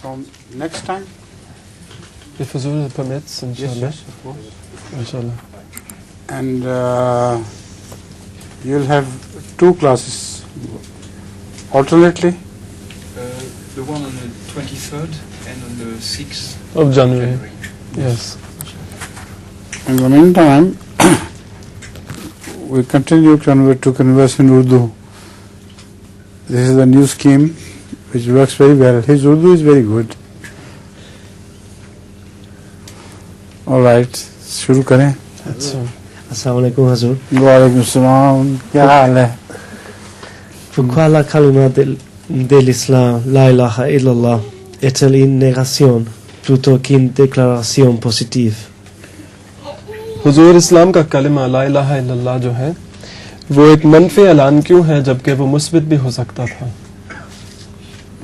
from next time. If Huzur permits, inshallah. Yes, of course. Inshallah. And you'll have 2 classes alternately. The one on the 23rd and on the 6th Of January. Yes. In the meantime, we continue to converse in Urdu. This is a new scheme which works very well. His Urdu is very good. All right, शुरू करें. अच्छा. Assalamu alaikum Hazur. वालेकुम सलाम. क्या हाल है? Pourquoi la kalima de l'islam, la ilaha illallah, est-elle une négation plutôt qu'une déclaration positive? हुजूर इस्लाम का कलिमा ला इलाहा इल्लल्लाह जो है वो एक मनफी ऐलान क्यों है जबकि वो मुस्बित भी हो सकता था?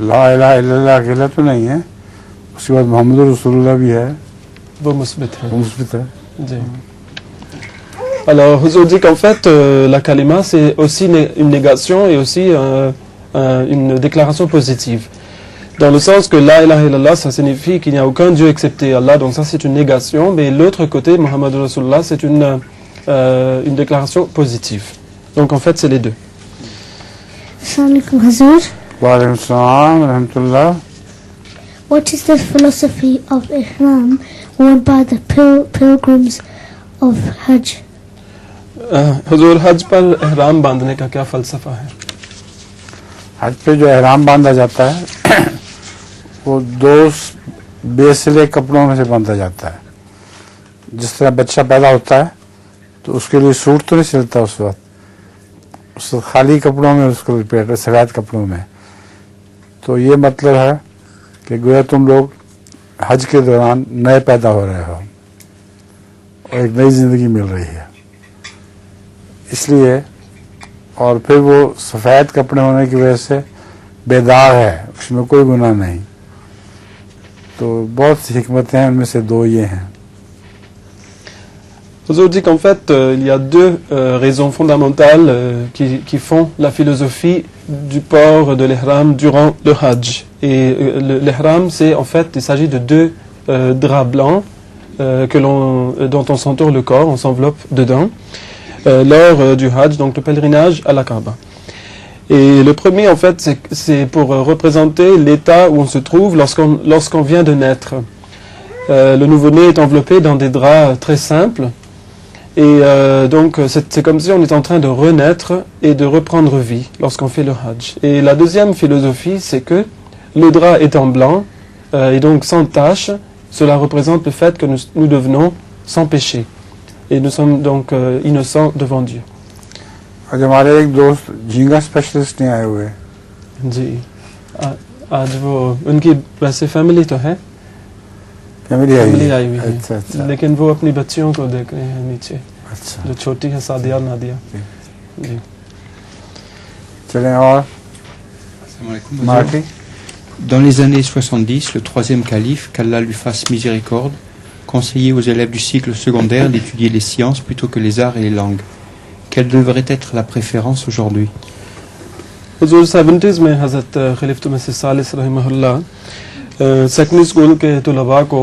ला इलाहा इल्लल्लाह अकेला तो नहीं है, उसके बाद मोहम्मद रसूलुल्लाह भी है, वो मुस्बित है. वो मुस्बित है. जी. Alors, Huzour dit qu'en fait, la kalima, c'est aussi une négation et aussi une déclaration positive. Dans le sens que la ilaha illallah, ça signifie qu'il n'y a aucun Dieu excepté Allah, donc ça c'est une négation, mais l'autre côté, Muhammad Rasulullah, c'est une déclaration positive. Donc en fait, c'est les deux. Assalamu alaikum Hazur. Wa alaikum salam wa rahmatullah. What is the philosophy of Ihram worn by the pilgrims of Hajj? हुजूर हज पर ihram बांधने का क्या फलसफा है? हज पे जो ihram बांधा जाता है वो 2 बेसिले कपड़ों में से बांधा जाता है. जिस तरह बच्चा पैदा होता है तो उसके लिए सूट तो नहीं सिलता उस वक्त, उस खाली कपड़ों में उसको लपेट, सफेद कपड़ों में. तो ये मतलब है कि गोया तुम लोग हज के दौरान नए पैदा हो रहे हो और एक नई जिंदगी मिल रही है, इसलिए. और फिर वो सफ़ेद कपड़े होने की वजह से बेदाग है, उसमें कोई गुनाह नहीं. तो बहुत सी हिकमतें हैं, उनमें से 2 ये हैं. Huzour dit qu'en fait, il y a 2 raisons fondamentales qui font la philosophie du port de l'ihram durant le hajj. Et l'ihram, c'est en fait, il s'agit de 2 draps blancs dont on s'entoure le corps, on s'enveloppe dedans, lors du hajj, donc le pèlerinage à la Kaaba. Et le premier, en fait, c'est pour représenter l'état où on se trouve lorsqu'on vient de naître. Le nouveau-né est enveloppé dans des draps très simples. Et donc, c'est comme si on est en train de renaître et de reprendre vie lorsqu'on fait le hajj. Et la deuxième philosophie, c'est que le drap étant blanc et donc sans tache, cela représente le fait que nous devenons sans péché. Et nous sommes donc innocents devant Dieu. आज हमारे एक दोस्त झींगा स्पेशलिस्ट नहीं आए हुए. जी. आज वो उनकी वैसे फैमिली तो है, फैमिली आई हुई है. अच्छा. लेकिन वो अपनी बच्चियों को देख रहे हैं नीचे, अच्छा. जो छोटी है, सादिया और नादिया. जी. चलें और Marty. Dans les années 70, le 3e calife, qu'Allah lui fasse miséricorde, conseillait aux élèves du cycle secondaire d'étudier les sciences plutôt que les arts et les langues. Quelle devrait être la préférence aujourd'hui? हुजूर 70s में हज़रत खलीफतुल मसीह सालिस रहमहुल्लाह secondary school के तुलबा को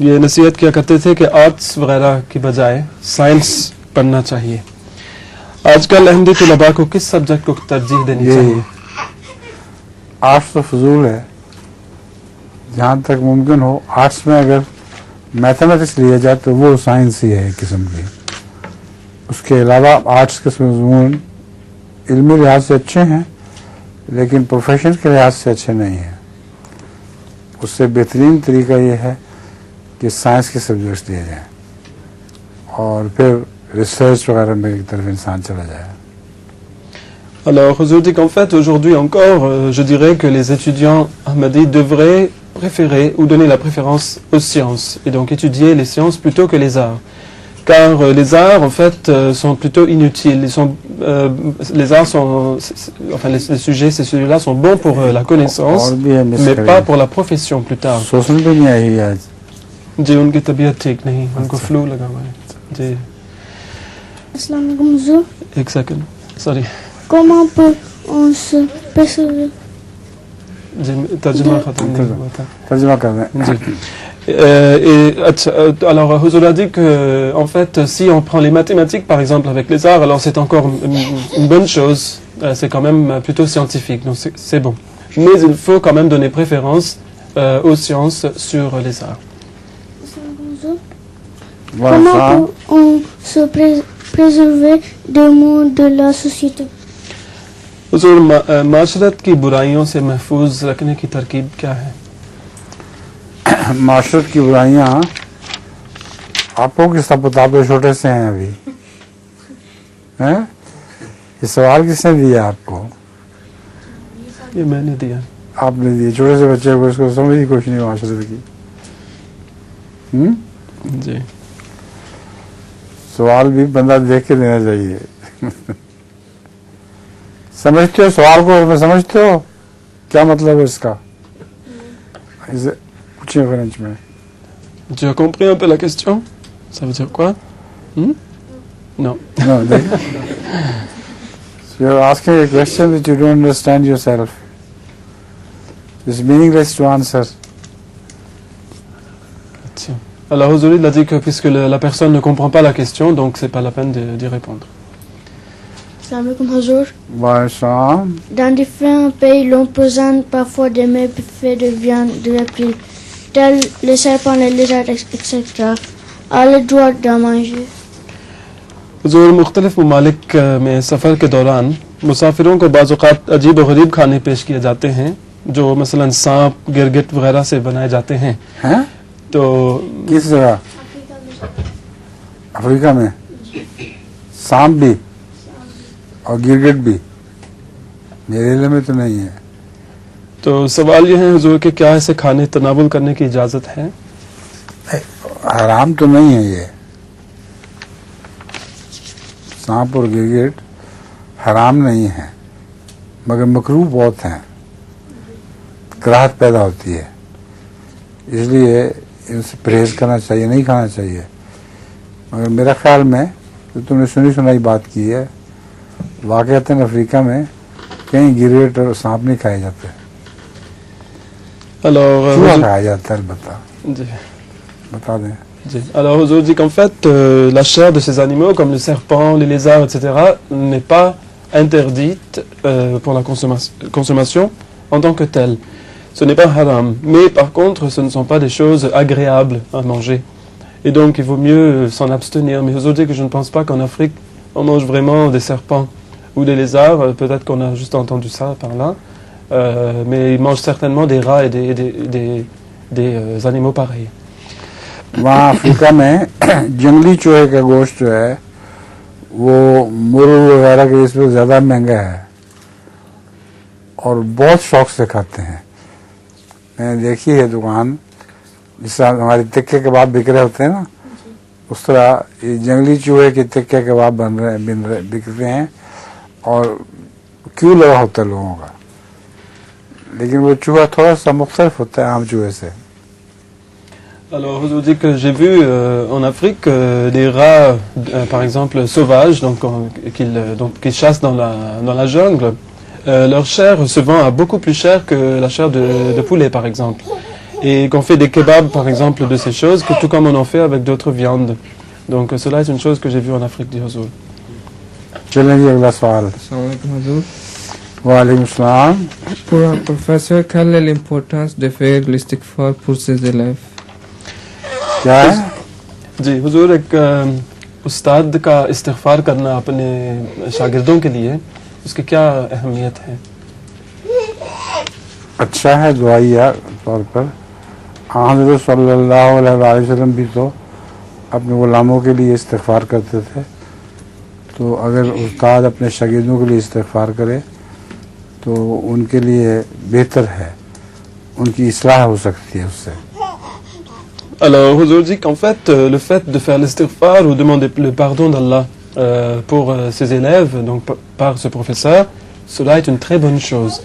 ये नसीहत किया करते थे कि आर्ट्स वगैरह की बजाय साइंस पढ़ना चाहिए. आजकल अहमदी तुलबा को किस सब्जेक्ट को तरजीह देनी चाहिए? आर्ट्स तो फजूल है. जहाँ तक मुमकिन हो आर्ट्स में अगर मैथमेटिक्स लिया जाए तो वो साइंस ही है एक किस्म की. उसके अलावा आर्ट्स के मज़मून इल्मी लिहाज से अच्छे हैं लेकिन प्रोफेशन के लिहाज से अच्छे नहीं हैं. उससे बेहतरीन तरीका ये है कि साइंस के सब्जेक्ट्स दिए जाएं और फिर रिसर्च वगैरह में एक तरफ इंसान चला जाए. Alors, Huzour dit qu'en fait, aujourd'hui encore, je dirais que les étudiants ahmadis devraient préférer ou donner la préférence aux sciences et donc étudier les sciences plutôt que les arts. Car les arts, en fait, sont plutôt inutiles. Les arts sont, enfin, les sujets, ces sujets-là sont bons pour la connaissance, mais pas pour la profession plus tard. जी उनकी तबीयत ठीक नहीं, उनको फ्लू लगा हुआ है. जी. Assalamu alaikum Hazur. एक second, sorry. Comment peut-on se préserver जी तर्जुमा खत्म नहीं हुआ था तर्जुमा कर दें। जी alors Huzour a dit que en fait si on prend les mathématiques par exemple avec les arts, alors c'est encore une bonne chose, c'est quand même plutôt scientifique, donc c'est bon, mais il faut quand même donner préférence aux sciences sur les arts. Comment on se préserver des maux de la société? हुजूर माशरत की बुराइयों से महफूज रखने की तरकीब क्या है? माशरत की बुराइयाँ आपको किसका पता, आप तो छोटे से हैं अभी, हैं? ये सवाल किसने दिया आपको? ये मैंने दिया। आपने दिया, छोटे से बच्चे को, इसको समझ ही कुछ नहीं माशरत की। जी सवाल भी बंदा देख के देना चाहिए। समझते हो सवाल को, समझते हो क्या मतलब है इसका? पूछिए फ्रेंच में। Tu as compris un peu la question? Ça veut dire quoi? Non. No, so you're asking a question that you don't understand yourself. It's meaningless to answer. Tiens. Alors Huzour il a dit que puisque la personne ne comprend pas la question, donc c'est pas la peine d'y répondre. Salam alaikum Huzour. Salam. Dans différents pays, l'on présente parfois des méfaits de viande de reptiles, tels les serpents, les lézards, etc. A le droit d'en manger? हुजूर मुख्तलिफ ममालिक में सफ़र के दौरान मुसाफिरों को बाज़ औक़ात अजीब व गरीब खाने पेश किए जाते हैं, जो मसलन सांप, गिरगिट वगैरह से बनाए जाते हैं। हैं? तो किस जगह? अफ्रीका में सांप भी और गिरगिट भी? मेरे इल्म में तो नहीं है। तो सवाल ये है हुजूर कि क्या ऐसे खाने तनावुल करने की इजाज़त है? हराम तो नहीं है ये, सांप और गिरगिट हराम नहीं है, मगर मकरूह बहुत हैं, कराहत पैदा होती है, इसलिए इनसे परहेज करना चाहिए, नहीं खाना चाहिए। मगर मेरा ख्याल में तो तुमने सुनी सुनाई बात की है, वाक़अतन अफ्रीका में कहीं गिरगिट और सांप नहीं खाए जाते, चूहा खाया जाता है। अलबत्ता जी बता दें। Alors Huzour dit qu'en fait la chair de ces animaux comme le serpent, les lézards, etc. n'est pas interdite pour la consommation en tant que telle. Ce n'est pas haram, mais par contre ce ne sont pas des choses agréables à manger. Et donc il vaut mieux s'en abstenir. Mais Huzour dit que je ne pense pas qu'en Afrique on mange vraiment des serpents ou des lézards, peut-être qu'on a juste entendu ça par là, mais ils mangent certainement des rats et des animaux pareils. वहाँ अफ्रीका में जंगली चूहे का गोश्त जो है वो मुर्ग वगैरह के इसमें ज़्यादा महंगा है और बहुत शौक से खाते हैं। मैंने देखी है दुकान, जिस तरह हमारे टिक्के कबाब बिक रहे होते हैं ना, उस तरह ये जंगली चूहे के टिक्के कबाब बिक रहे हैं और क्यों लगा होता है लोगों का, लेकिन वो चूहा थोड़ा सा मुख्तलिफ होता है आम चूहे से। Alors, je vous dis que j'ai vu en Afrique des rats, par exemple, sauvages, donc qui chassent dans la jungle. Leur chair se vend à beaucoup plus cher que la chair de poulet, par exemple. Et qu'on fait des kebabs, par exemple, de ces choses, tout comme on en fait avec d'autres viandes. Donc, cela est une chose que j'ai vue en Afrique, dit Huzour. चलेंगे अगला सवाल। वालेकुम सलाम। Professor, quelle est l'importance de faire l'istighfar pour ses élèves? क्या है? जी हुजूर, एक उस्ताद का इस्तिग़फ़ार करना अपने शागिर्दों के लिए, उसकी क्या अहमियत है? अच्छा है दुआइया तौर पर। हज़रत सल्लल्लाहु अलैहि वसल्लम भी तो अपने गुलामों के लिए इस्तिग़फ़ार करते थे, तो अगर उस्ताद अपने शागिर्दों के लिए इस्तिग़फ़ार करे तो उनके लिए बेहतर है, उनकी इस्लाह हो सकती है उससे। Alors, Huzour dit qu'en fait, le fait de faire l'istighfar ou demander le pardon d'Allah pour ses élèves, donc par ce professeur, cela est une très bonne chose.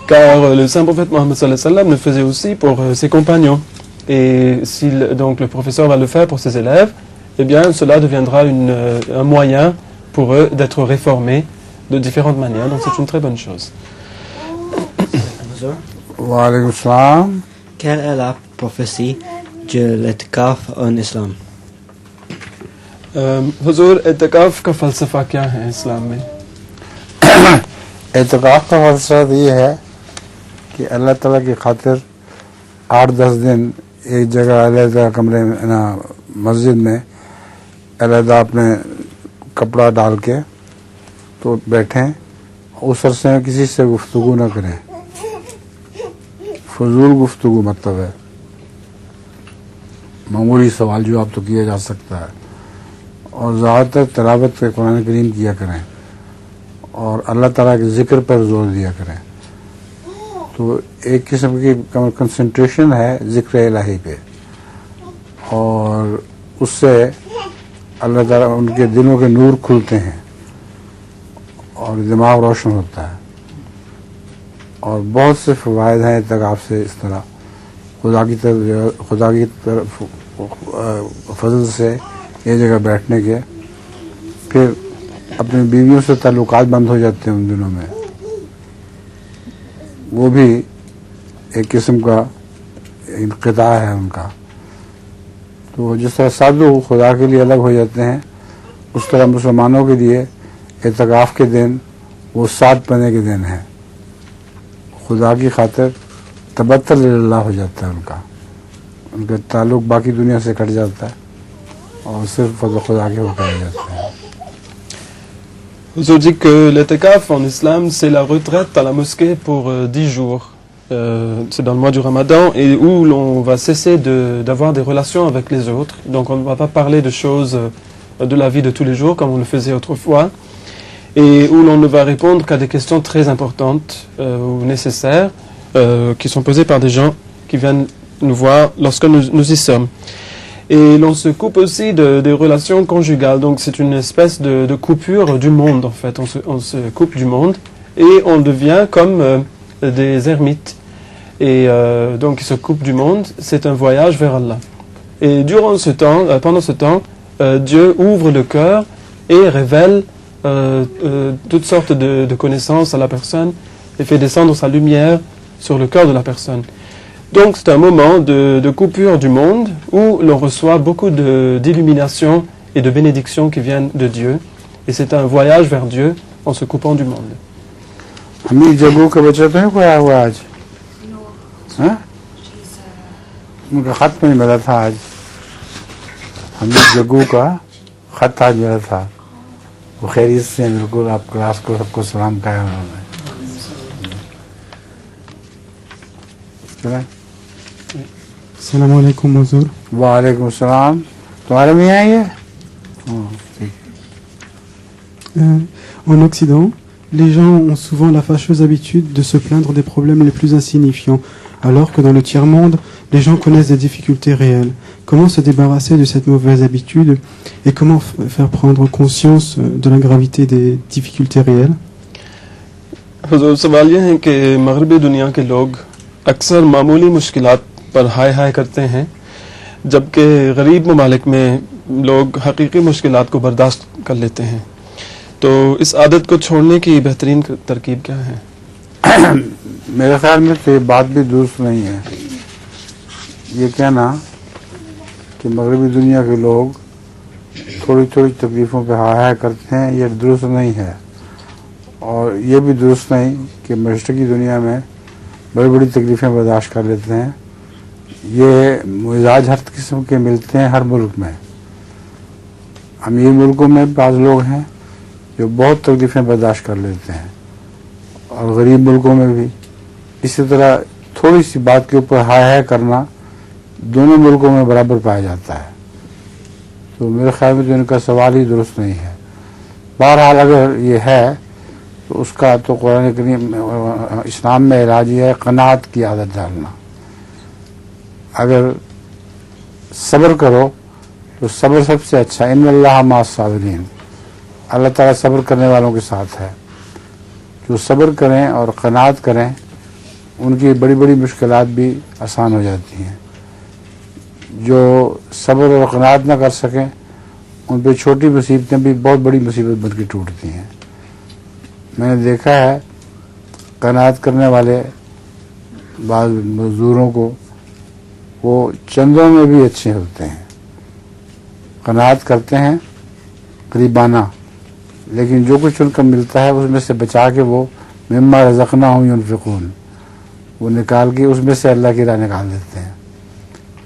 Car le saint prophète Mohammed sallallahu alayhi wa sallam le faisait aussi pour ses compagnons. Et si donc le professeur va le faire pour ses élèves, eh bien cela deviendra un moyen pour eux d'être réformés de différentes manières. Donc c'est une très bonne chose. वालेकुम सलाम. Quelle est la prophétie de l'Itikaf en islam? हुजूर इत्काफ का फ़लसफ़ा क्या है इस्लाम में? एतकाफ का फलसफा तो ये है कि अल्लाह ताला की खातिर 8-10 दिन एक जगह अलग कमरे में ना मस्जिद में अलग अपने कपड़ा डाल के तो बैठें, उस अरसे में किसी से गुफ्तगू न करें. फजूल गुफ्तगू मतलब है मामूली सवाल जवाब तो किया जा सकता है, और ज़्यादातर तिलावत कुरान करीम किया करें और अल्लाह ताला के ज़िक्र पर जोर दिया करें. तो एक किस्म की कंसंट्रेशन है ज़िक्र इलाही पे, और उससे अल्लाह ताला उनके दिलों के नूर खुलते हैं और दिमाग रोशन होता है. और बहुत से फ़वाइद हैं इत्काफ से. इस तरह खुदा की तरफ फजल से ये जगह बैठने के, फिर अपनी बीवियों से ताल्लुकात बंद हो जाते हैं उन दिनों में, वो भी एक किस्म का इनक़िता है उनका. तो जिस तरह साधु खुदा के लिए अलग हो जाते हैं, उस तरह मुसलमानों के लिए इत्काफ के दिन वो 7 महीने के दिन हैं. खुदा की खातिर तबत्तल लिल्लाह हो जाता है उनका ताल्लुक बाकी दुनिया से कट जाता है और सिर्फ खुदा के होकर रह जाता है. Huzour dit que l'itikaf en islam, c'est la retraite à la mosquée pour 10 jours. C'est dans le mois du Ramadan et où l'on va cesser d'avoir des relations avec les autres. Donc on ne va pas parler de choses de la vie de tous les jours comme on le faisait autrefois. Et où l'on ne va répondre qu'à des questions très importantes ou nécessaires qui sont posées par des gens qui viennent nous voir lorsque nous y sommes. Et l'on se coupe aussi des relations conjugales. Donc c'est une espèce de coupure du monde en fait. On se coupe du monde et on devient comme des ermites. Et donc il se coupe du monde, c'est un voyage vers Allah. Et durant ce temps, pendant ce temps, Dieu ouvre le cœur et révèle toutes sortes de connaissances à la personne et fait descendre sa lumière sur le cœur de la personne. Donc c'est un moment de coupure du monde où l'on reçoit beaucoup d'illumination et de bénédictions qui viennent de Dieu. Et c'est un voyage vers Dieu en se coupant du monde. हमें जगू का बच्चा तो नहीं कोई आया हुआ आज? हाँ? उनका खत नहीं मिला था आज. हमें जगू का खत आज मिला था. वो खैरियत से बिल्कुल आप क्लास को सबको सलाम कहा उन्होंने. Salam alaikum Huzour. वालेकुम सलाम. तुम्हारे में आई है? En Occident, les gens ont souvent la fâcheuse habitude de se plaindre des problèmes les plus insignifiants, alors que dans le tiers-monde, les gens connaissent des difficultés réelles. Comment se débarrasser de cette mauvaise habitude et comment faire prendre conscience de la gravité des difficultés réelles? हुजूर सवाल ये है कि मगरबी दुनिया के लोग अक्सर मामूली मुश्किलात पर हाय हाय करते हैं, जबकि गरीब ममालिक में लोग हकीकी मुश्किलात को बर्दाश्त कर लेते हैं. तो इस आदत को छोड़ने की बेहतरीन तरकीब क्या है? मेरे ख्याल में तो ये बात भी दुरुस्त नहीं है. ये कहना कि मगरबी दुनिया के लोग थोड़ी थोड़ी तकलीफ़ों पे हाय हाय करते हैं, ये दुरुस्त नहीं है. और ये भी दुरुस्त नहीं कि मशरक़ी दुनिया में बड़ी बड़ी तकलीफ़ें बर्दाश्त कर लेते हैं. ये मिजाज हर किस्म के मिलते हैं हर मुल्क में. अमीर मुल्कों में बाज़ लोग हैं जो बहुत तकलीफ़ें बर्दाश्त कर लेते हैं, और गरीब मुल्कों में भी इसी तरह थोड़ी सी बात के ऊपर हाय हाय करना दोनों मुल्कों में बराबर पाया जाता है. तो मेरे ख्याल में तो इनका सवाल ही दुरुस्त नहीं है. बहरहाल अगर ये है तो उसका तो कुरान करीम इस्लाम में इलाज ये है क़नाअत की आदत डालना. अगर सब्र करो तो सब्र सबसे अच्छा. इन्नल्लाह मअस साबिरीन, अल्लाह ताला सब्र करने वालों के साथ है. जो सब्र करें और क़नाअत करें उनकी बड़ी बड़ी मुश्किलात भी आसान हो जाती हैं. जो सब्र और क़नाअत न कर सकें उन पर छोटी मुसीबतें भी बहुत बड़ी मुसीबत बन के टूटती हैं. मैंने देखा है क़नाअत करने वाले बाद मजदूरों को, वो चंदों में भी अच्छे होते हैं, कनात करते हैं गरीबाना, लेकिन जो कुछ उनको मिलता है उसमें से बचा के वो मिम्मा रज़क़नाहुम युनफ़िक़ून, वो निकाल के उसमें से अल्लाह की राह निकाल देते हैं।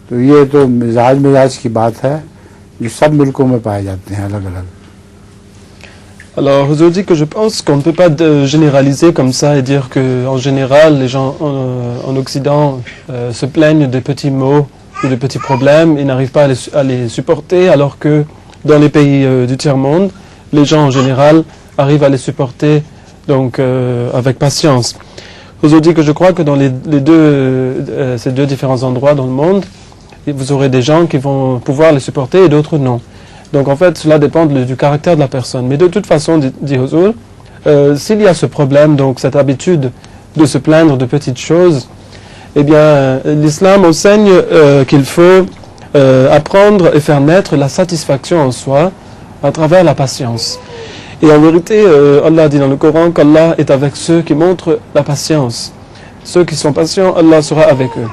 तो ये तो मिजाज की बात है जो सब मुल्कों में पाए जाते हैं अलग अलग। Alors, Huzour dit que je pense qu'on ne peut pas généraliser comme ça et dire que, en général, les gens en Occident se plaignent des petits maux ou des petits problèmes et n'arrivent pas à les supporter, alors que dans les pays du tiers-monde, les gens en général arrivent à les supporter donc avec patience. Huzour dit que je crois que dans ces deux différents endroits dans le monde, vous aurez des gens qui vont pouvoir les supporter et d'autres non. Donc en fait, cela dépend du caractère de la personne. Mais de toute façon, dit Huzour, s'il y a ce problème, donc cette habitude de se plaindre de petites choses, eh bien, l'islam enseigne qu'il faut apprendre et faire naître la satisfaction en soi à travers la patience. Et en vérité, Allah dit dans le Coran qu'Allah est avec ceux qui montrent la patience. Ceux qui sont patients, Allah sera avec eux.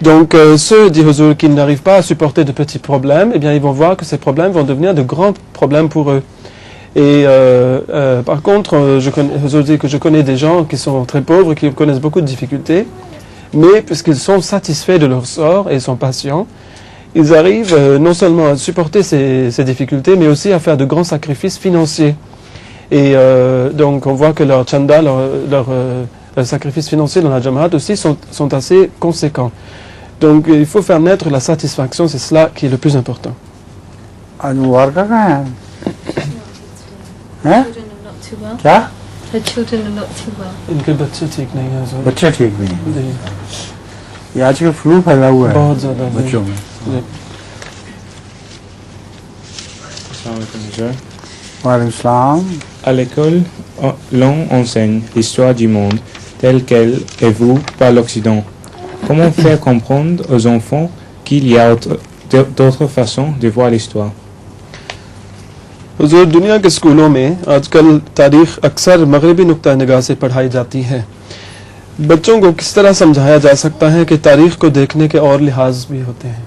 Donc ceux, dit Huzour, qui n'arrivent pas à supporter de petits problèmes, eh bien ils vont voir que ces problèmes vont devenir de grands problèmes pour eux. Et par contre, Huzour dit que je connais des gens qui sont très pauvres, qui connaissent beaucoup de difficultés, mais puisqu'ils sont satisfaits de leur sort et sont patients, ils arrivent non seulement à supporter ces difficultés, mais aussi à faire de grands sacrifices financiers. Et donc on voit que leur chanda, leur sacrifices financiers dans la Jamaat aussi sont assez conséquents. Donc il faut faire naître la satisfaction, c'est cela qui est le plus important. Anwar का कहाँ है? हैं? Children are not too well. क्या? Her children are not too well. इनके बच्चे ठीक नहीं हैं सर। बच्चे ठीक नहीं हैं। जी। ये आजकल फ्लू फैला हुआ है बहुत ज़्यादा बच्चों में। जी। वालेकुम सलाम। À l'école, l'on enseigne l'histoire du monde telle qu'elle est vue par l'Occident. Comment faire comprendre aux enfants qu'il y a d'autres façons de voir l'histoire? हुजूर, दुनिया के स्कूलों में आजकल तारीख अक्सर मगरबी नुक्ता निगाह से पढ़ाई जाती है। बच्चों को किस तरह समझाया जा सकता है कि तारीख को देखने के और लिहाज भी होते हैं?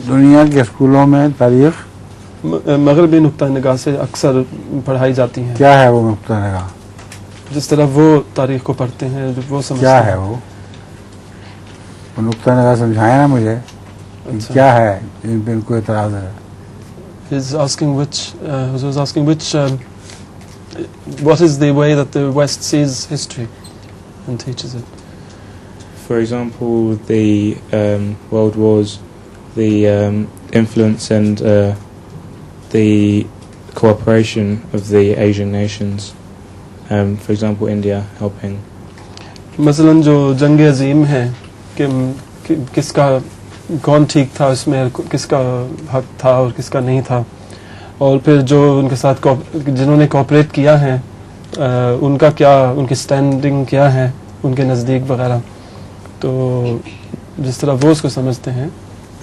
दुनिया के स्कूलों में तारीख मगरबी नुक्ता निगाह से अक्सर पढ़ाई जाती है। क्या है वो नुक्ता निगाह? जिस तरह वो तारीख को पढ़ते हैं, वो समझते क्या हैं। है वो नुक्ता निगाह समझाए ना मुझे। अच्छा। क्या है इन पे इनको एतराज है? He's asking what is the way that the West sees history and teaches it. For example, the world wars, the influence and the cooperation of the Asian nations. For example, India helping. मसलन जो जंग अजीम है कि किसका कौन ठीक था, उसमें किसका हक था और किसका नहीं था, और फिर जो उनके साथ जिन्होंने कोऑपरेट किया है उनका क्या, उनकी स्टैंडिंग क्या है उनके नज़दीक वगैरह। तो जिस तरह वो उसको समझते हैं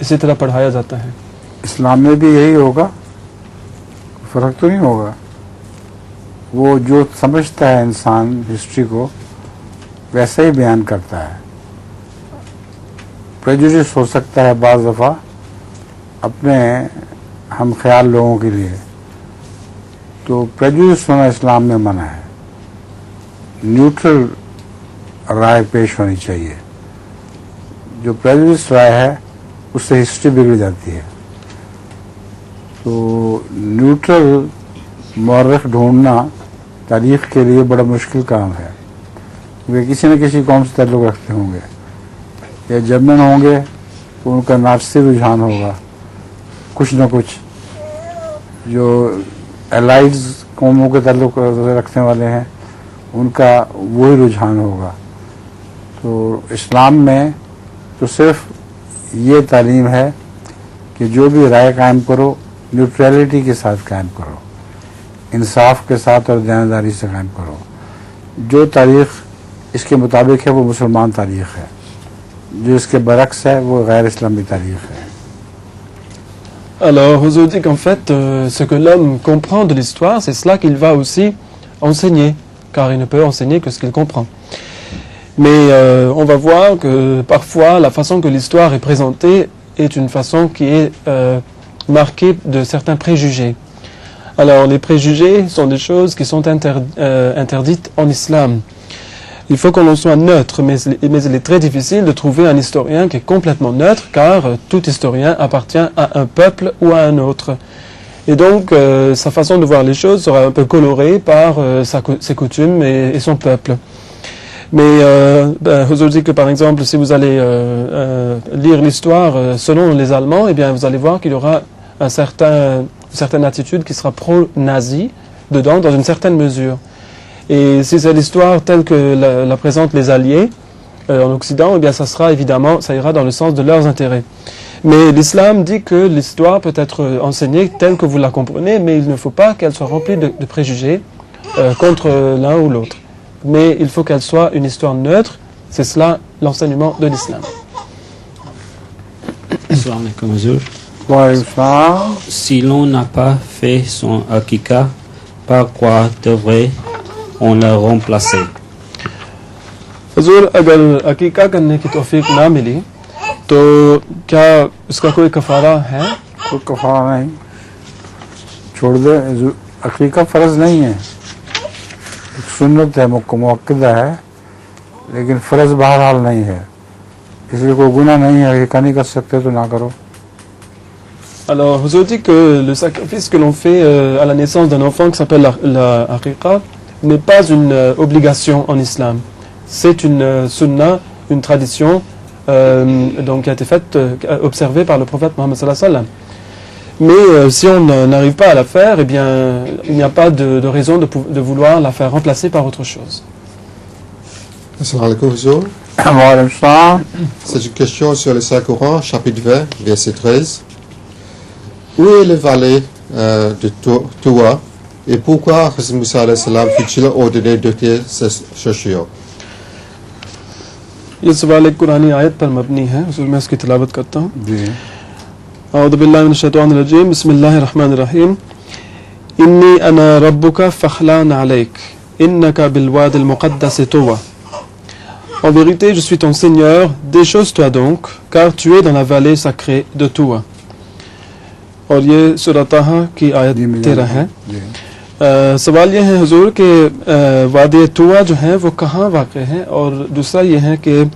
इसी तरह पढ़ाया जाता है। इस्लाम में भी यही होगा, फ़र्क तो नहीं होगा। वो जो समझता है इंसान हिस्ट्री को वैसा ही बयान करता है। प्रेजुडिस हो सकता है बाज़ दफ़ा अपने हम ख्याल लोगों के लिए, तो प्रेजुडिस होना इस्लाम में मना है। न्यूट्रल राय पेश होनी चाहिए। जो प्रेजुडिस राय है उससे हिस्ट्री बिगड़ जाती है। तो न्यूट्रल मौरख ढूंढना तारीख़ के लिए बड़ा मुश्किल काम है। वे किसी न किसी कौम से ताल्लुक़ रखते होंगे या जर्मन होंगे तो उनका नाज़ी रुझान होगा, कुछ न कुछ जो एलाइज कौमों के ताल्लुक़ रखने वाले हैं उनका वही रुझान होगा। तो इस्लाम में तो सिर्फ ये तालीम है कि जो भी राय कायम करो न्यूट्रलिटी के साथ कायम करो, इंसाफ के साथ और दयानदारी से कायम करो। जो तारीख़ इसके मुताबिक है वो मुसलमान तारीख़ है, जो इसके बरक्स है वो गैर इस्लामी तारीख़ है। Alors, Huzour dit qu'en fait, ce que l'homme comprend de l'histoire, c'est cela qu'il va aussi enseigner, car il ne peut enseigner que ce qu'il comprend. Mais on va voir que parfois la façon que l'histoire est présentée est une façon qui est marquée de certains préjugés. Alors les préjugés sont des choses qui sont interdites en islam. Il faut qu'on en soit neutre, mais il est très difficile de trouver un historien qui est complètement neutre, car tout historien appartient à un peuple ou à un autre. Et donc sa façon de voir les choses sera un peu colorée par ses coutumes et son peuple. Mais Huzur dit que par exemple, si vous allez lire l'histoire selon les Allemands, eh bien vous allez voir qu'il y aura une certaine attitude qui sera pro-nazi dedans, dans une certaine mesure. Et si c'est l'histoire telle que la présentent les Alliés en Occident, eh bien ça ira dans le sens de leurs intérêts. Mais l'islam dit que l'histoire peut être enseignée telle que vous la comprenez, mais il ne faut pas qu'elle soit remplie de préjugés contre l'un ou l'autre. Mais il faut qu'elle soit une histoire neutre, c'est cela l'enseignement de l'islam. Assalamu alaikum, Huzur. Si l'on n'a pas fait son akika, par quoi devrait-on le remplacer? Huzur, अगर अकीका करने की तौफीक ना मिली तो क्या उसका कोई कफारा है? कोई कफारा नहीं, छोड़ दे। अकीका फर्ज नहीं है, सुन्नत है, मुअक्कदा है, लेकिन फर्ज बहरहाल नहीं है, इसलिए कोई गुनाह नहीं है। अकीका नहीं कर सकते तो ना करो। Alors, Huzur dit que le sacrifice que l'on fait à la naissance d'un enfant qui s'appelle la aqiqa n'est pas une obligation en islam. C'est une sunna, une tradition donc qui a été faite, observée par le prophète Mohammed sallallahu alayhi wa sallam. Mais si on n'arrive pas à la faire, eh bien, il n'y a pas de raison de vouloir la faire remplacer par autre chose. Assalamu alaikum, Huzur. C'est une question sur le Saint-Coran, chapitre 20, verset 13. Où est le valet de Toua et pourquoi Hazrat Musa alayhi salam fut-il ordonné d'ôter ses chaussures? ये सवाल एक कुरानी आयत पर मबनी है, उसमें मैं इसकी तिलावत करता हूँ। अऊज़ु बिल्लाहि मिनश शैतानिर रजीम, बिस्मिल्लाहिर रहमानिर रहीम। इन्नी अना रब्बुका फखलान अलैक, इन्नका बिल वादिल मुक़द्दस तुवा। En vérité, je suis ton Seigneur, déchausse-toi donc, car tu es dans la vallée sacrée de Toua. और ये सूरह ताहा की आयत 13 है। सवाल ये है हुजूर कि वादी तुआ जो है वो कहाँ वाक़ है, और दूसरा ये है कि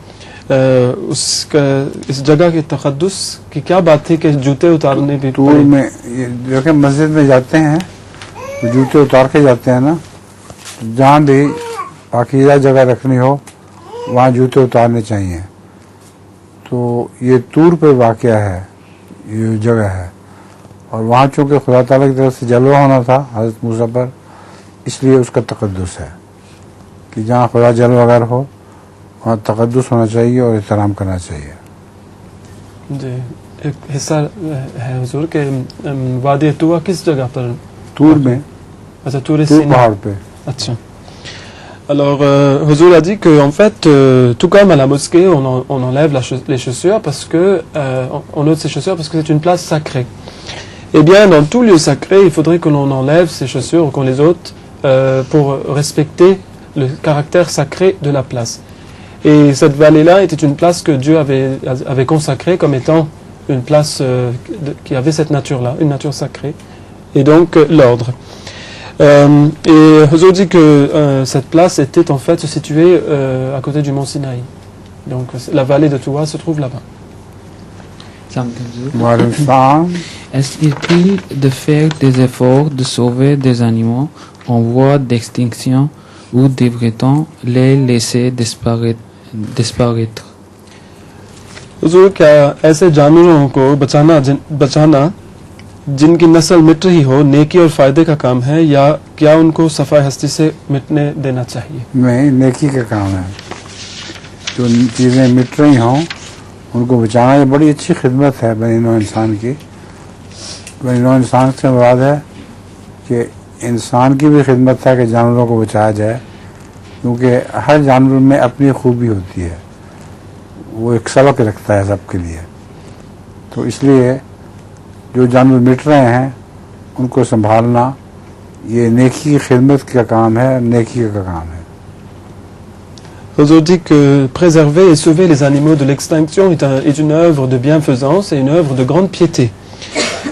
इस जगह के तक़द्दुस की क्या बात थी कि जूते उतारने भी टूर में जो कि मस्जिद में जाते हैं तो जूते उतार के जाते हैं ना, जहाँ भी पाकीज़ा जगह रखनी हो वहाँ जूते उतारने चाहिए। तो ये तूर पे वाक़या है, ये जगह है, और वहाँ चूँकि खुदा ताला की तरफ से जलवा होना था हज़रत मूसा पर, इसलिए उसका तक़द्दुस है कि जहाँ खुदा जलवा वगैरह हो वहाँ तक़द्दुस होना चाहिए और एहतराम करना चाहिए। जी, एक हिस्सा है हुजूर के वादी तुआ किस जगह पर? तूर में। अच्छा, तूर पहाड़ पे। अच्छा। Alors, Huzur a dit que en fait, tout comme à la mosquée, on enlève les chaussures parce que on ôte ses chaussures parce que c'est une place sacrée. Eh bien, dans tout lieu sacré, il faudrait que l'on enlève ses chaussures ou qu'on les ôte pour respecter le caractère sacré de la place. Et cette vallée-là était une place que Dieu avait consacrée comme étant une place qui avait cette nature-là, une nature sacrée, et donc l'ordre. Et Huzur dit que cette place était en fait située à côté du mont Sinaï. Donc la vallée de Toua se trouve là-bas. Est-ce utile de faire des efforts de sauver des animaux en voie d'extinction ou devrait-on les laisser disparaître? हुजूर, क्या ऐसे जानवरों को बचाना जिनकी नस्ल मिट रही हो नेकी और फायदे का काम है, या क्या उनको सफाई हस्ती से मिटने देना चाहिए? नहीं, नेकी का काम है। जो चीज़ें मिट रही हों उनको बचाना ये बड़ी अच्छी खिदमत है बनी नौ इंसान की। बनी नौ इंसान से मुराद है कि इंसान की भी खिदमत है कि जानवरों को बचाया जाए, क्योंकि हर जानवर में अपनी खूबी होती है, वो एक सबक रखता है सबके लिए। तो इसलिए जो जानवर मिट रहे हैं उनको संभालना ये नेकी की खिदमत का काम है, नेकी का काम है। Huzur dit que préserver et sauver les animaux de l'extinction est une œuvre de bienfaisance et une œuvre de grande piété.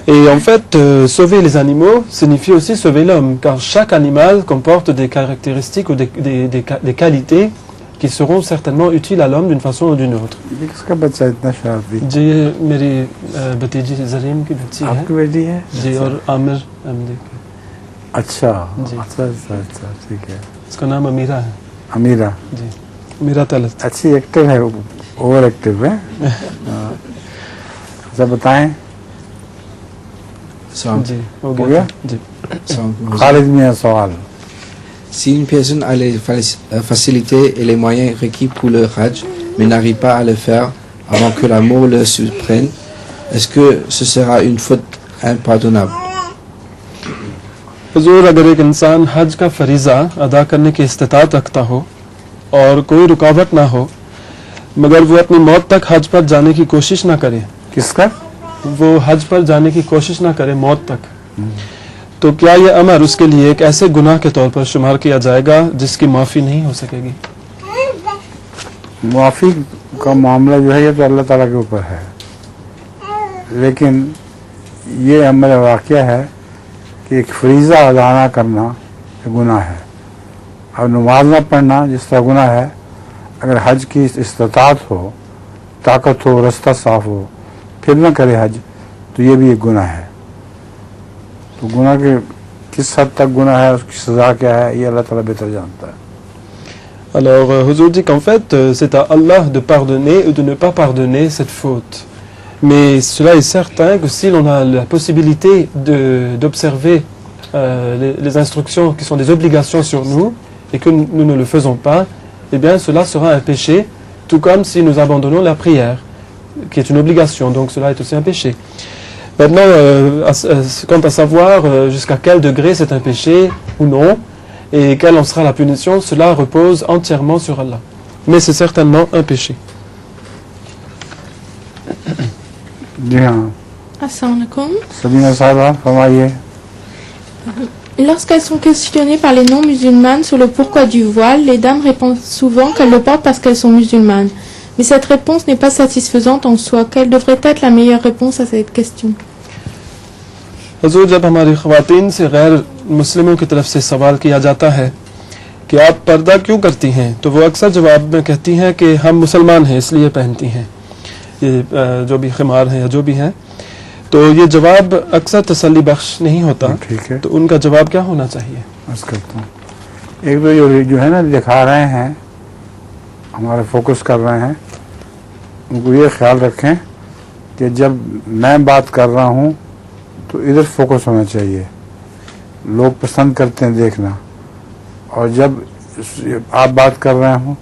Et en fait, sauver les animaux signifie aussi sauver l'homme, car chaque animal comporte des caractéristiques ou des qualités qui seront certainement utiles à l'homme d'une façon ou d'une autre. जी मेरी भतीजी जरीम की बच्ची है। आपकी बेटी है? जी और आमिर अहमदी की। अच्छा जी। अच्छा ठीक है। इसका नाम अमीरा है। अमीरा जी अमीरा तलत। अच्छी एक्टिव है, ओवर एक्टिव है। अच्छा बताएं। जी हो गया जी। खालिद मियां सवाल। Si une personne a les facilités et les moyens requis pour le Hajj, mais n'arrive pas à le faire avant que la mort le surprenne, est-ce que ce sera une faute impardonnable? हुजूर अगर एक इंसान हज का फरीज़ा अदा करने की इस्तिताअत रखता हो और कोई रुकावट ना हो, मगर वो अपनी मौत तक हज पर जाने की कोशिश ना करे। किसका? वो हज पर जाने की कोशिश ना करे मौत तक, तो क्या ये अमर उसके लिए एक ऐसे गुनाह के तौर पर शुमार किया जाएगा जिसकी माफ़ी नहीं हो सकेगी? माफ़ी का मामला जो है ये तो अल्लाह ताला के ऊपर है, लेकिन ये अमल वाक़या है कि एक फरीज़ा अदा ना करना गुनाह है। और नमाज ना पढ़ना जिस तरह गुनाह है, अगर हज की इस्तिताअत हो, ताकत हो, रास्ता साफ हो, फिर ना करे हज, तो ये भी एक गुनाह है। तो गुनाह के किस हद तक गुनाह है, उसकी सज़ा क्या है, ये अल्लाह ताला बेहतर जानता है। Alors, Huzur dit qu'en fait, c'est à Allah de pardonner ou de ne pas pardonner cette faute. Mais cela est certain que si l'on a la possibilité d'observer les instructions qui sont des obligations sur nous et que nous ne le faisons pas, eh bien cela sera un péché, tout comme si nous abandonnons la prière, qui est une obligation, donc cela est aussi un péché. Maintenant, quant à savoir jusqu'à quel degré c'est un péché ou non, et quelle en sera la punition, cela repose entièrement sur Allah. Mais c'est certainement un péché. Assalamu alaikum. Sabina Sahiba, famaye. Lorsqu'elles sont questionnées par les non-musulmanes sur le pourquoi du voile, les dames répondent souvent qu'elles le portent parce qu'elles sont musulmanes. Mais cette réponse n'est pas satisfaisante en soi. Quelle devrait être la meilleure réponse à cette question? हजूर जब हमारी ख़वातीन से गैर मुस्लिमों की तरफ से सवाल किया जाता है कि आप पर्दा क्यों करती हैं, तो वो अक्सर जवाब में कहती हैं कि हम मुसलमान हैं इसलिए पहनती हैं, ये जो भी खिमार हैं या जो भी हैं। तो ये जवाब अक्सर तसल्ली बख्श नहीं होता। ठीक है, तो उनका जवाब क्या होना चाहिए? करता हूँ। एक तो जो है ना दिखा रहे हैं, हमारा फोकस कर रहे हैं, उनको ये ख्याल रखें कि जब मैं बात कर रहा हूँ तो इधर फोकस होना चाहिए। लोग पसंद करते हैं देखना, और जब आप बात कर रहे हो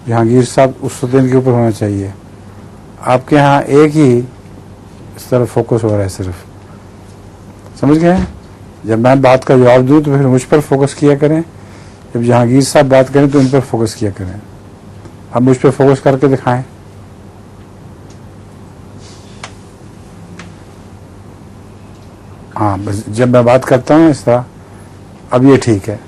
जहांगीर साहब, उस दिन के ऊपर होना चाहिए। आपके यहाँ एक ही इस तरह फोकस हो रहा है, सिर्फ समझ गए? जब मैं बात का जवाब दूँ तो फिर मुझ पर फोकस किया करें, जब जहांगीर साहब बात करें तो उन पर फोकस किया करें। अब मुझ पर फोकस करके दिखाएं। हाँ, बस जब मैं बात करता हूँ इस तरह, अब ये ठीक है।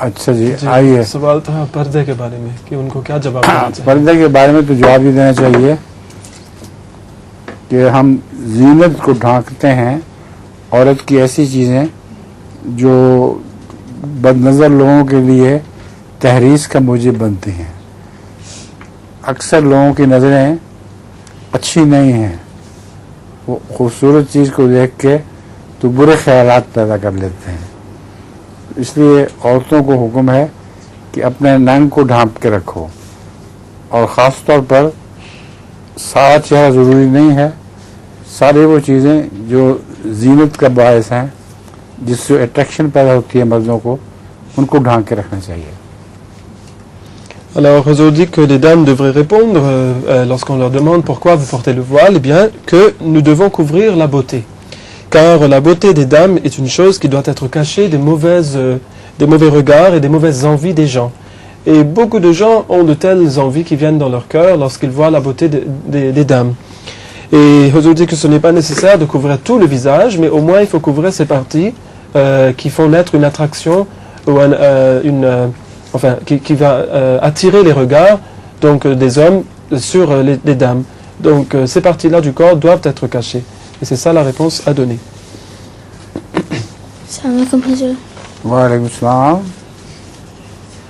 अच्छा जी, आइए। सवाल था पर्दे के बारे में कि उनको क्या जवाब देना चाहिए? पर्दे के बारे में तो जवाब ये देना चाहिए कि हम जीनत को ढांकते हैं, औरत की ऐसी चीज़ें जो बदनज़र लोगों के लिए तहरीस का मूजिब बनती हैं। अक्सर लोगों की नज़रें अच्छी नहीं हैं, वो खूबसूरत चीज़ को देख के तो बुरे ख्यालात पैदा कर लेते हैं। इसलिए औरतों को हुक्म है कि अपने नंग को ढांप के रखो, और ख़ास तौर पर सारा चेहरा ज़रूरी नहीं है, सारी वो चीज़ें जो जीनत का बायस हैं, जिससे अट्रैक्शन पैदा होती है मर्दों को, उनको ढांक के रखना चाहिए। Alors, Huzur dit que les dames devraient répondre lorsqu'on leur demande pourquoi vous portez le voile, eh bien que nous devons couvrir la beauté. Car la beauté des dames est une chose qui doit être cachée des mauvais regards et des mauvaises envies des gens. Et beaucoup de gens ont de telles envies qui viennent dans leur cœur lorsqu'ils voient la beauté des dames. Et Huzur dit que ce n'est pas nécessaire de couvrir tout le visage, mais au moins il faut couvrir ces parties qui font naître une attraction ou qui va attirer les regards donc, des hommes sur les dames. Donc ces parties-là du corps doivent être cachées. Et c'est ça la réponse à donner. Salam alaikum Hazur. Wa alaikum salam.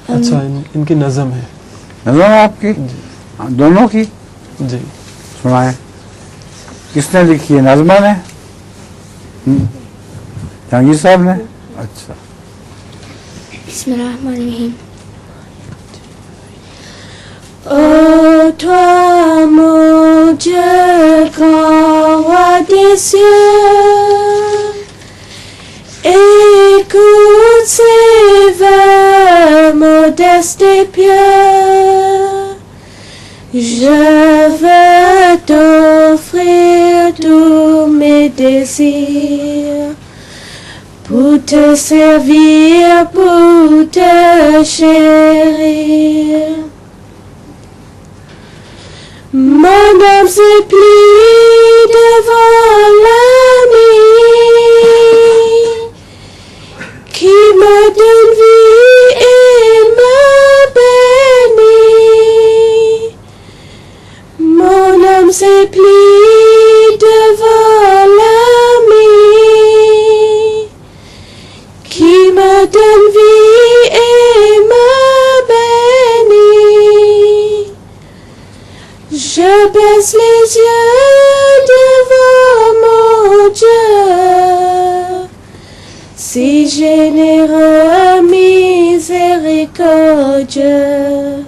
अच्छा इनकी नज़म है नज़म है आपकी दोनों की जी सुनाए किसने लिखी है नज़मा ने जहांगीर साहब ने अच्छा Bismillahirrahmanirrahim. Ô toi mon Dieu grand roi des cieux, écoute ces vœux modestes et pieux. Je veux t'offrir tous mes désirs pour te servir, pour te chérir. Mon âme se plie devant l'ami qui me donne vie et me bénit. Mon âme se plie devant l'ami qui me donne vie et me bénit. Je baisse les yeux devant mon Dieu, si généreux, miséricordieux.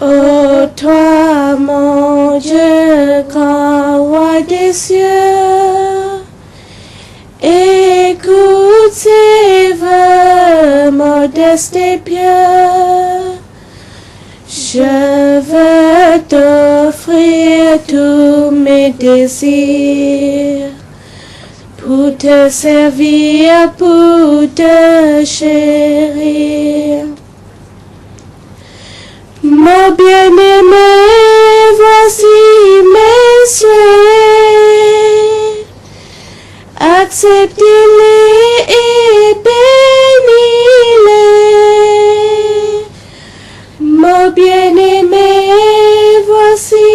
Ô toi, mon Dieu, grand roi des cieux, écoute ces vœux modestes et pieux. Je veux t'offrir tous mes désirs pour te servir, pour te chérir. Mon bien-aimé, voici mes souhaits. Acceptez-les et bénis-les. Mon bien-aimé, voici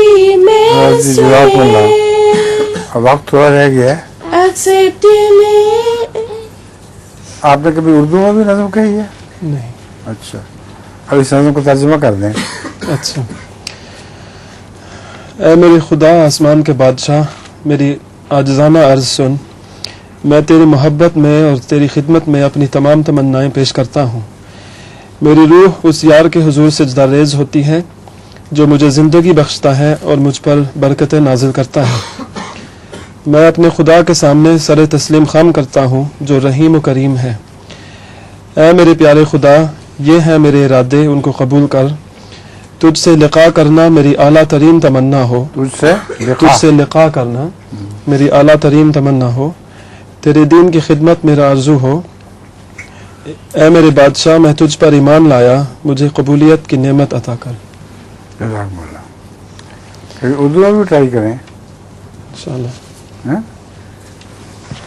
mes souhaits. अब वक्त थोड़ा रह गया है Acceptez-les. आपने कभी उर्दू में भी नज़म कही है नहीं अच्छा अब इस नज़म को तर्जुमा कर दें अच्छा ऐ मेरे खुदा आसमान के बादशाह मेरी आजिज़ाना अर्ज़ सुन मैं तेरी मोहब्बत में और तेरी खिदमत में अपनी तमाम तमन्नाएं पेश करता हूँ मेरी रूह उस यार के हुजूर सजदा रेज़ होती है जो मुझे ज़िंदगी बख्शता है और मुझ पर बरकतें नाजिल करता है मैं अपने खुदा के सामने सर तस्लीम खाम करता हूँ जो रहीम व करीम है ऐ मेरे प्यारे खुदा ये हैं मेरे इरादे उनको कबूल कर तुझसे लिक़ा करना मेरी आला तरीन तमन्ना हो तुझसे लिक़ा करना मेरी आला तरीन तमन्ना हो तेरे दीन की खिदमत मेरा आरजू हो ऐ मेरे बादशाह मैं तुझ पर ईमान लाया मुझे कबूलियत की नेमत अता कर उर्दू में भी ट्राई करें इंशाअल्लाह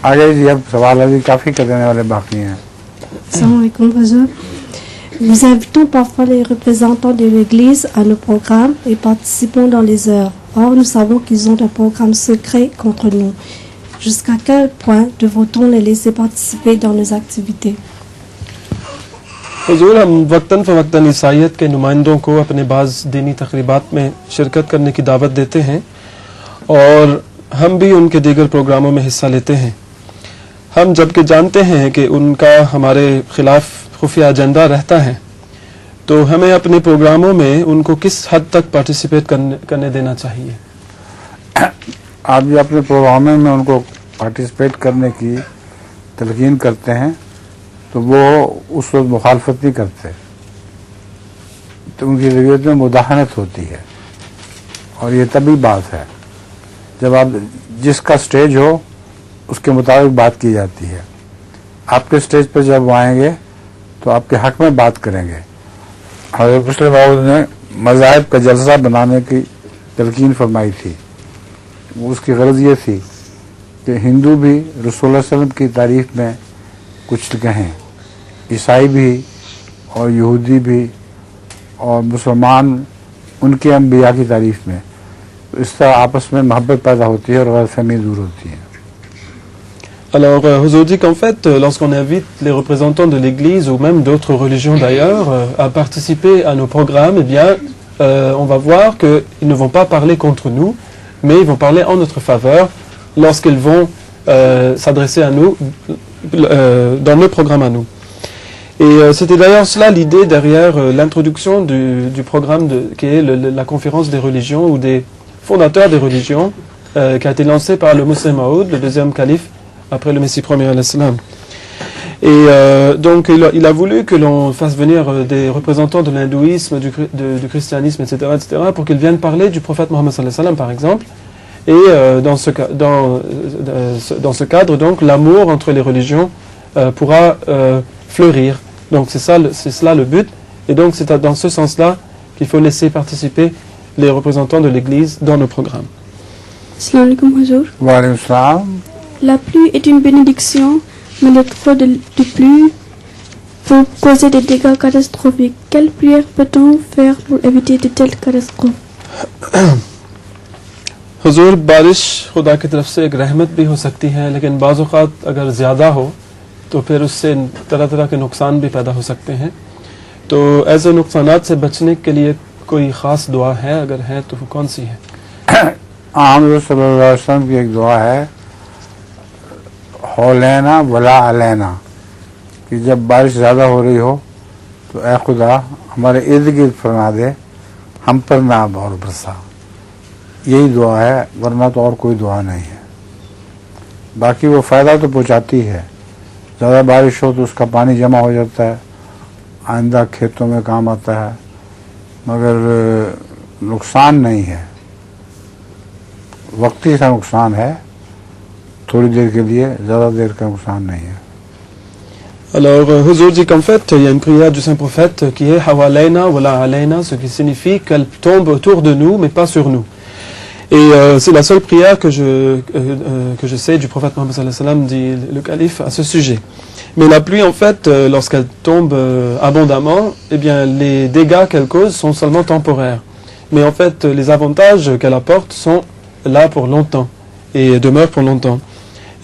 आगे जी अब सवाल अभी काफ़ी करने वाले बाकी हैं Assalamu alaikum, Hazur. Nous invitons parfois les représentants de l'Église à nos programmes et participons dans les heures. Or, nous savons qu'ils ont un programme secret contre nous. Jusqu'à quel point devons-on les laisser participer dans nos activités? हुजूर हम वक्तन फ़वक्तन ईसाईयत के नुमाइंदों को अपने बाज़ दीनी तक़रीबात में शिरकत करने की दावत देते हैं और हम भी उनके दीगर प्रोग्रामों में हिस्सा लेते हैं हम जबकि जानते हैं कि उनका हमारे ख़िलाफ़ खुफिया एजेंडा रहता है तो हमें अपने प्रोग्रामों में उनको किस हद तक पार्टिसिपेट करने देना चाहिए आप भी अपने प्रोग्रामों में उनको पार्टिसिपेट करने की तलकीन करते हैं तो वो उस वक्त मुखालफत नहीं करते तो उनकी रवैयत में मुदाहनत होती है और ये तभी बात है जब आप जिसका स्टेज हो उसके मुताबिक बात की जाती है आपके स्टेज पर जब वो आएंगे तो आपके हक में बात करेंगे हज़रत मुस्लिम मौऊद ने मज़ाहिब का जलसा बनाने की तलकीन फरमाई थी उसकी गरज ये थी कि हिंदू भी रसूल सल्लल्लाहु अलैहि वसल्लम की तारीफ में कुछ कहें ईसाई भी और यहूदी भी और मुसलमान उनके अंबिया की तारीफ में, तो इस तरह आपस में मोहब्बत पैदा होती है और गलतफहमी दूर होती है। Alors, Huzour dit qu'en fait, lorsqu'on invite les représentants de l'Église ou même d'autres religions d'ailleurs à participer à nos programmes, eh bien, on va voir qu'ils ne vont pas parler contre nous, mais ils vont parler en notre faveur lorsqu'ils vont s'adresser à nous dans nos programmes à nous. Et c'était d'ailleurs cela l'idée derrière l'introduction du programme qui est la conférence des religions ou des fondateurs des religions qui a été lancé par le Musleh Maud, le deuxième calife après le Messie premier al-Islam. Et donc il a voulu que l'on fasse venir des représentants de l'hindouisme, du christianisme, etc., pour qu'ils viennent parler du prophète Mohammed sallallahu alayhi wa sallam, par exemple. Et dans ce cadre, donc, l'amour entre les religions pourra fleurir. Donc c'est cela le but. Et donc c'est dans ce sens-là qu'il faut laisser participer les représentants de l'Église dans nos programmes. Assalamu alaikum, Huzour. Wa alaykum salam. La pluie est une bénédiction, mais le trop de pluie peut causer des dégâts catastrophiques. Quelle prière peut-on faire pour éviter de telles catastrophes? हुजूर बारिश खुदा की तरफ से एक रहमत भी हो सकती है, लेकिन बाज़ औक़ात अगर ज़्यादा हो तो फिर उससे तरह तरह के नुकसान भी पैदा हो सकते हैं। तो ऐसे नुकसानात से बचने के लिए कोई ख़ास दुआ है, अगर है तो वो कौन सी है? आमद सल्लल्लाहु अलैहि वसल्लम की एक दुआ है, हौलैना वला अलैना, कि जब बारिश ज़्यादा हो रही हो तो ऐ खुदा हमारे इर्द गिर्द फरमा दे, हम पर ना और बरसा। यही दुआ है, वरना तो और कोई दुआ नहीं है। बाकी वो फ़ायदा तो पहुँचाती है, ज़्यादा बारिश हो तो उसका पानी जमा हो जाता है, आइंदा खेतों में काम आता है, मगर नुकसान नहीं है, वक्ती सा नुकसान है, थोड़ी देर के लिए, ज़्यादा देर का नुकसान नहीं है। Alors, Huzour dit qu'en fait, il y a une prière du Saint-Prophète qui est Hawalayna wala alayna, ce qui signifie qu'elle tombe autour de nous, mais pas sur nous. Et c'est la seule prière que je sais du prophète Mohammed sallallahu alayhi wa sallam, dit le calife, à ce sujet. Mais la pluie, en fait, lorsqu'elle tombe abondamment, eh bien, les dégâts qu'elle cause sont seulement temporaires. Mais en fait, les avantages qu'elle apporte sont là pour longtemps et demeurent pour longtemps.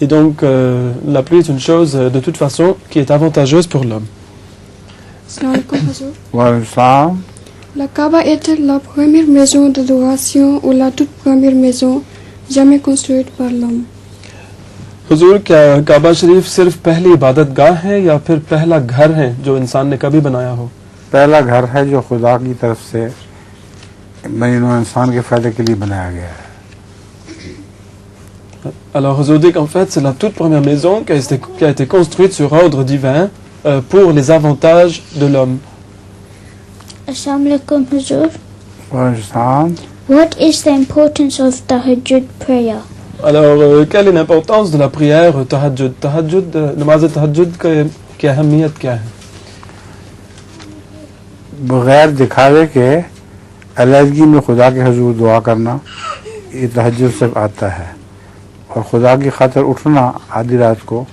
Et donc, la pluie est une chose, de toute façon, qui est avantageuse pour l'homme. La Kaaba est la première maison d'adoration ou la toute première maison jamais construite par l'homme. हुजूर, क्या काबा शरीफ सिर्फ पहली इबादत गाह है या फिर पहला घर है जो इंसान ने कभी बनाया हो? पहला घर है जो खुदा की तरफ से इंसान के फायदे के लिए बनाया गया है। Alors, Huzour dit qu'en fait, c'est la toute première maison qui a été construite sur ordre divin pour les avantages de l'homme. Assalamu alaikum, Huzour. Wa What is the importance of Tahajjud prayer? Alors, quelle est l'importance de la prière Tahajjud? Namaz Tahajjud की अहमियत क्या है? बगैर दिखावे के अलहदगी में खुदा के हुजूर दुआ करना, ये तहज्जुद से आता है। और खुदा की खातिर उठना आधी रात को,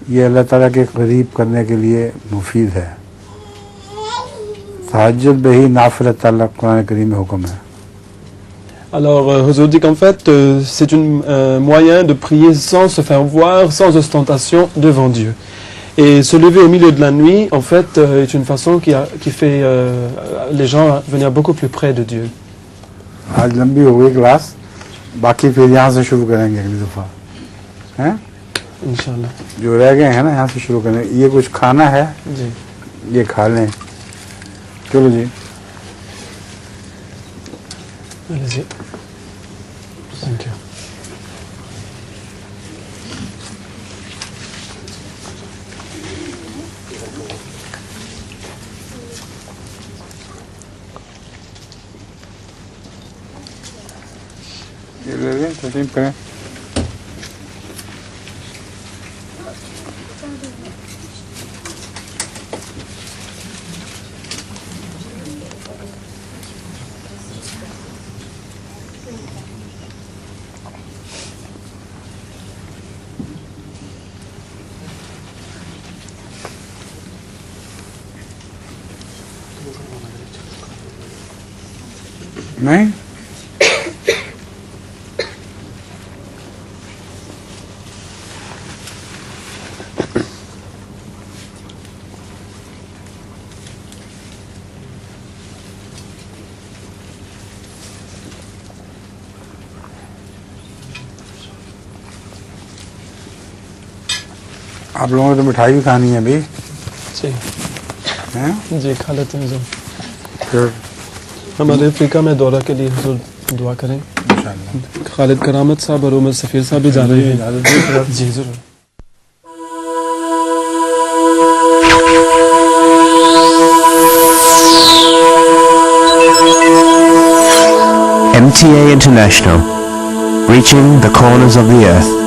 ये अल्लाह ताला के करीब करने के लिए मुफीद है। तहज्जुद बही नाफिल ताला कुरान करीम में हुक्म है। Alors, Huzour dit qu'en fait, c'est un moyen de prier sans se faire voir, sans ostentation devant Dieu. Et se lever au milieu de la nuit, en fait, est une façon qui fait les gens venir beaucoup plus près de Dieu. आज लंबी हो गई क्लास, बाकी फिर यहाँ से शुरू करेंगे अगली दफ़ा, हैं? इंशाल्लाह। जो रह गए हैं ना, यहाँ से शुरू करें। ये कुछ खाना है जी, ये खा लें। चलो जी। Allez-y. Thank you. ये ले लें, तस्लीम करें। नहीं आप लोगों को तो मिठाई भी खानी है अभी जी हैं? जी खा लेते हैं हुजूर। फिर हमारे अफ्रीका में दौरा के लिए हुजूर दुआ करें। खालिद करामत साहब और उमर सफ़ीर साहब भी जा रहे हैं। जी ज़रूर। MTA International, reaching the corners of the earth.